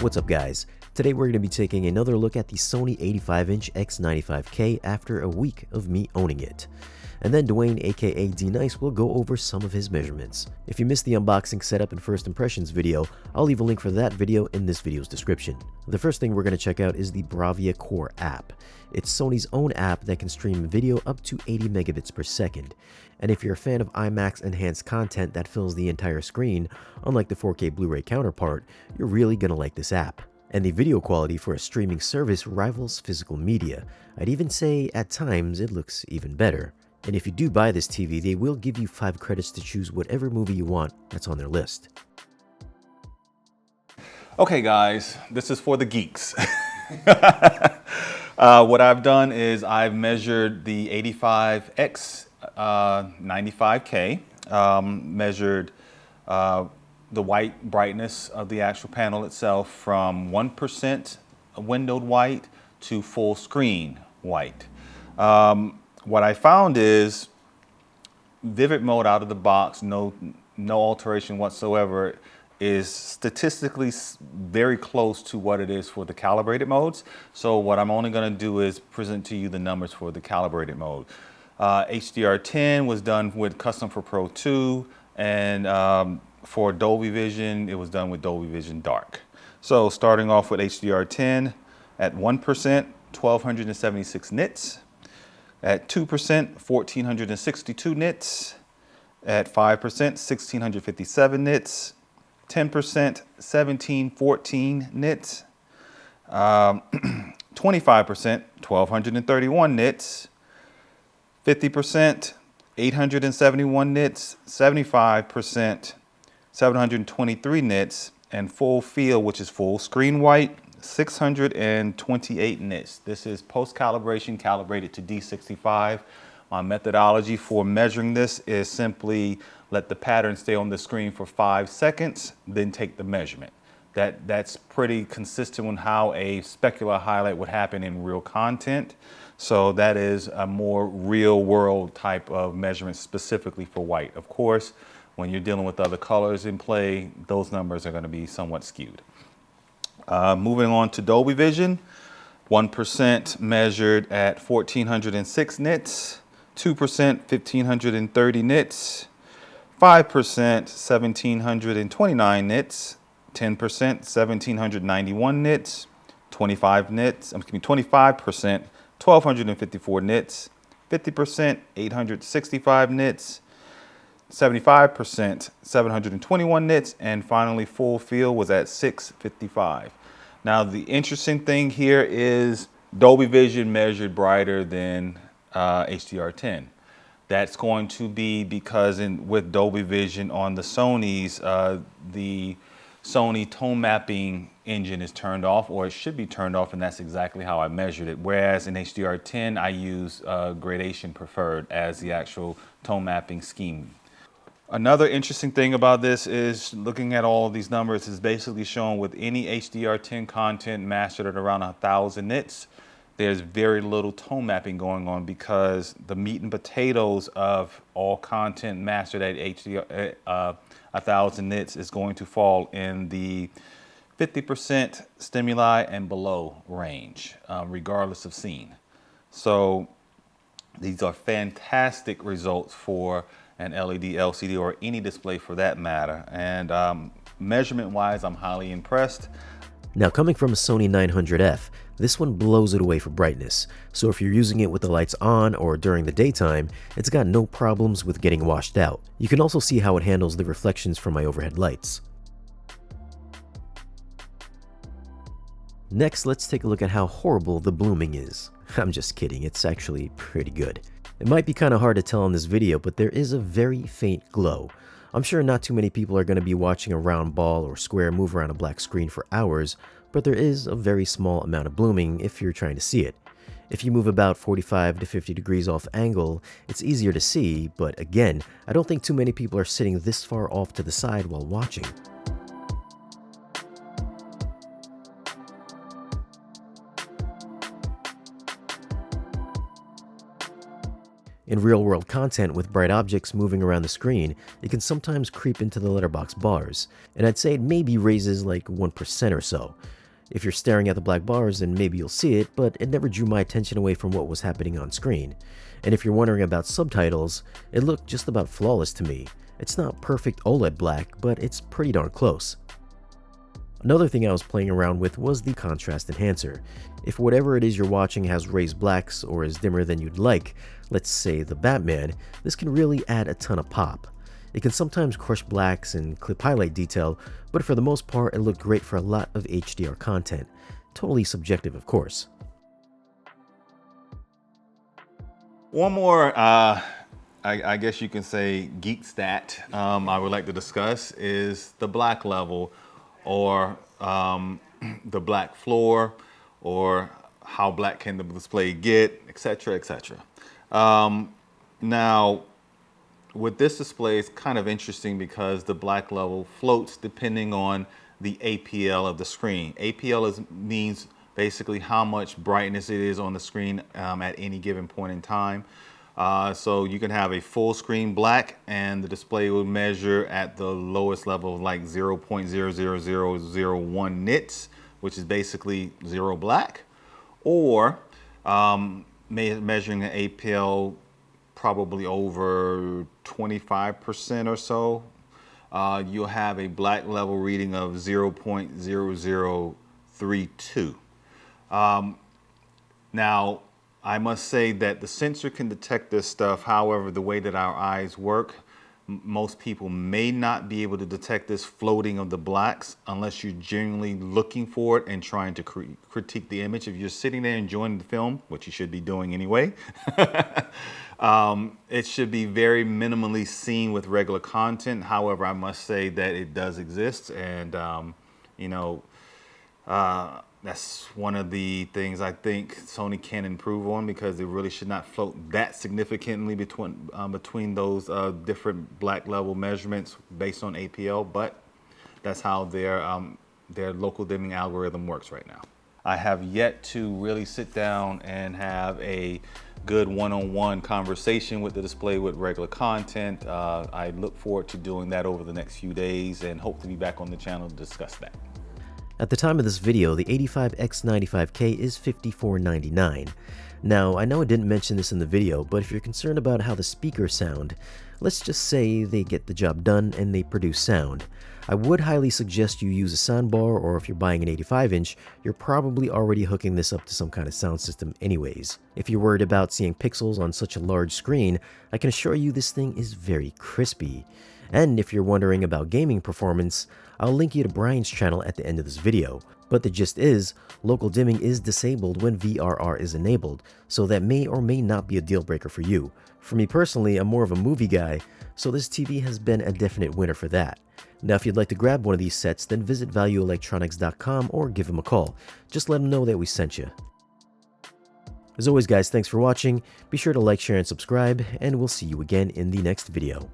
What's up guys? Today we're going to be taking another look at the Sony 85-inch X95K after a week of me owning it. And then Dwayne aka D-Nice will go over some of his measurements. If you missed the unboxing setup and first impressions video, I'll leave a link for that video in this video's description. The first thing we're going to check out is the Bravia Core app. It's Sony's own app that can stream video up to 80 megabits per second. And if you're a fan of IMAX enhanced content that fills the entire screen, unlike the 4K Blu-ray counterpart, you're really gonna like this app. And the video quality for a streaming service rivals physical media. I'd even say at times it looks even better. And if you do buy this TV, they will give you 5 credits to choose whatever movie you want that's on their list. Okay guys, this is for the geeks. What I've done is I've measured the 85X95K, measured the white brightness of the actual panel itself from 1% windowed white to full screen white. What I found is vivid mode out of the box, no alteration whatsoever, is statistically very close to what it is for the calibrated modes. So what I'm only going to do is present to you the numbers for the calibrated mode. HDR10 was done with Custom for Pro 2, and for Dolby Vision, it was done with Dolby Vision Dark. So starting off with HDR10 at 1%, 1276 nits. At 2%, 1462 nits. At 5%, 1657 nits. 10%, 1714 nits. 25%, 1231 nits. 50%, 871 nits. 75%, 723 nits. And full field, which is full screen white, 628 nits. This is post-calibration, calibrated to D65. My methodology for measuring this is simply let the pattern stay on the screen for 5 seconds, then take the measurement. That's pretty consistent with how a specular highlight would happen in real content. So that is a more real world type of measurement specifically for white. Of course, when you're dealing with other colors in play, those numbers are going to be somewhat skewed. Moving on to Dolby Vision, 1% measured at 1406 nits, 2% 1530 nits, 5% 1729 nits, 10% 1791 nits, 25%, 1254 nits, 50% 865 nits, 75% 721 nits, and finally full field was at 655. Now the interesting thing here is Dolby Vision measured brighter than HDR10. That's going to be because with Dolby Vision on the Sony's, the Sony tone mapping engine is turned off, or it should be turned off, and that's exactly how I measured it. Whereas in HDR10, I use gradation preferred as the actual tone mapping scheme. Another interesting thing about this is looking at all of these numbers is basically showing with any HDR10 content mastered at around 1000 nits, there's very little tone mapping going on because the meat and potatoes of all content mastered at 1000 nits is going to fall in the 50% stimuli and below range, regardless of scene. So these are fantastic results for an LED, LCD, or any display for that matter. And measurement-wise, I'm highly impressed. Now coming from a Sony 900F, this one blows it away for brightness, so if you're using it with the lights on or during the daytime, it's got no problems with getting washed out. You can also see how it handles the reflections from my overhead lights. Next, let's take a look at how horrible the blooming is. I'm just kidding, it's actually pretty good. It might be kind of hard to tell in this video, but there is a very faint glow. I'm sure not too many people are going to be watching a round ball or square move around a black screen for hours, but there is a very small amount of blooming if you're trying to see it. If you move about 45 to 50 degrees off angle, it's easier to see, but again, I don't think too many people are sitting this far off to the side while watching. In real-world content with bright objects moving around the screen, it can sometimes creep into the letterbox bars, and I'd say it maybe raises like 1% or so. If you're staring at the black bars, then maybe you'll see it, but it never drew my attention away from what was happening on screen. And if you're wondering about subtitles, it looked just about flawless to me. It's not perfect OLED black, but it's pretty darn close. Another thing I was playing around with was the contrast enhancer. If whatever it is you're watching has raised blacks or is dimmer than you'd like, let's say the Batman, this can really add a ton of pop. It can sometimes crush blacks and clip highlight detail, but for the most part it looked great for a lot of HDR content. Totally subjective, of course. One more, I guess you can say geek stat I would like to discuss is the black level, or the black floor, or how black can the display get, etc., etc. Now, with this display, it's kind of interesting because the black level floats depending on the APL of the screen. APL means basically how much brightness it is on the screen at any given point in time. So you can have a full screen black and the display will measure at the lowest level of like 0.00001 nits, which is basically zero black, or measuring an APL probably over 25% or so, you'll have a black level reading of 0.0032. Now, I must say that the sensor can detect this stuff. However, the way that our eyes work, most people may not be able to detect this floating of the blacks unless you're genuinely looking for it and trying to critique the image. If you're sitting there enjoying the film, which you should be doing anyway, it should be very minimally seen with regular content. However, I must say that it does exist, and you know, that's one of the things I think Sony can improve on, because it really should not float that significantly between those different black level measurements based on APL, but that's how their local dimming algorithm works right now. I have yet to really sit down and have a good one-on-one conversation with the display with regular content. I look forward to doing that over the next few days and hope to be back on the channel to discuss that. At the time of this video, the X95K is $54.99. Now, I know I didn't mention this in the video, but if you're concerned about how the speakers sound, let's just say they get the job done and they produce sound. I would highly suggest you use a soundbar, or if you're buying an 85-inch, you're probably already hooking this up to some kind of sound system anyways. If you're worried about seeing pixels on such a large screen, I can assure you this thing is very crispy. And if you're wondering about gaming performance, I'll link you to Brian's channel at the end of this video. But the gist is, local dimming is disabled when VRR is enabled, so that may or may not be a deal breaker for you. For me personally, I'm more of a movie guy, so this TV has been a definite winner for that. Now, if you'd like to grab one of these sets, then visit valueelectronics.com or give them a call. Just let them know that we sent you. As always guys, thanks for watching. Be sure to like, share, and subscribe, and we'll see you again in the next video.